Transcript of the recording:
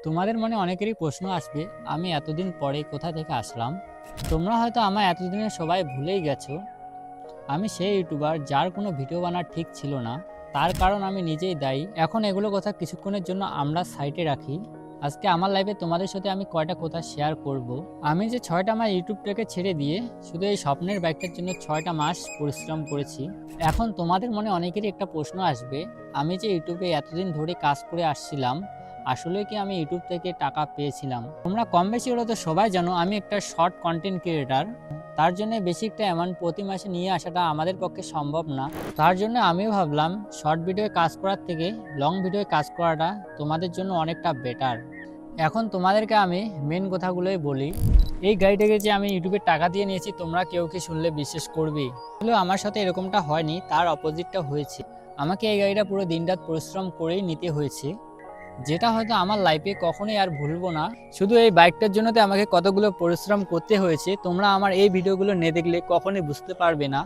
তোমাদের মনে অনেকেরই প্রশ্ন আসবে, আমি এতদিন পরে কোথা থেকে আসলাম। তোমরা হয়তো আমার এতদিনে সবাই ভুলেই গেছো। আমি সেই ইউটিউবার যার কোনো ভিডিও বানার ঠিক ছিল না। তার কারণ আমি নিজেই দায়ী। এখন এগুলো কথা কিছুক্ষণের জন্য আমরা সাইডে রাখি। আজকে আমার লাইফে তোমাদের সাথে আমি কয়টা কথা শেয়ার করব। আমি যে 6টা মাস ইউটিউবটাকে ছেড়ে দিয়ে শুধু এই স্বপ্নের বাইকটার জন্য 6টা মাস পরিশ্রম করেছি। এখন তোমাদের মনে অনেকেরই একটা প্রশ্ন আসবে, আমি যে ইউটিউবে এতদিন ধরে কাজ করে আসছিলাম, আসলে কি আমি ইউটিউব থেকে টাকা পেয়েছিলাম? তোমরা কম বেশি হলে তো সবাই জানো আমি একটা শর্ট কন্টেন্ট ক্রিয়েটার। তার জন্য বেশি একটা অ্যামাউন্ট প্রতি মাসে নিয়ে আসাটা আমাদের পক্ষে সম্ভব না। তার জন্য আমিও ভাবলাম শর্ট ভিডিওয়ে কাজ করার থেকে লং ভিডিওয়ে কাজ করাটা তোমাদের জন্য অনেকটা বেটার। এখন তোমাদেরকে আমি মেন কথাগুলোই বলি। এই গাড়িটাকে যে আমি ইউটিউবে টাকা দিয়ে নিয়েছি, তোমরা কেউ কি শুনলে বিশ্বাস করবে? আসলে আমার সাথে এরকমটা হয়নি, তার অপোজিটটা হয়েছে। আমাকে এই গাড়িটা পুরো দিনরাত পরিশ্রম করেই নিতে হয়েছে, যেটা হয়তো আমার লাইফে কখনোই আর ভুলবো না। শুধু এই বাইকটার জন্য তো আমাকে কতগুলো পরিশ্রম করতে হয়েছে, তোমরা আমার এই ভিডিওগুলো না দেখলে কখনোই বুঝতে পারবে না।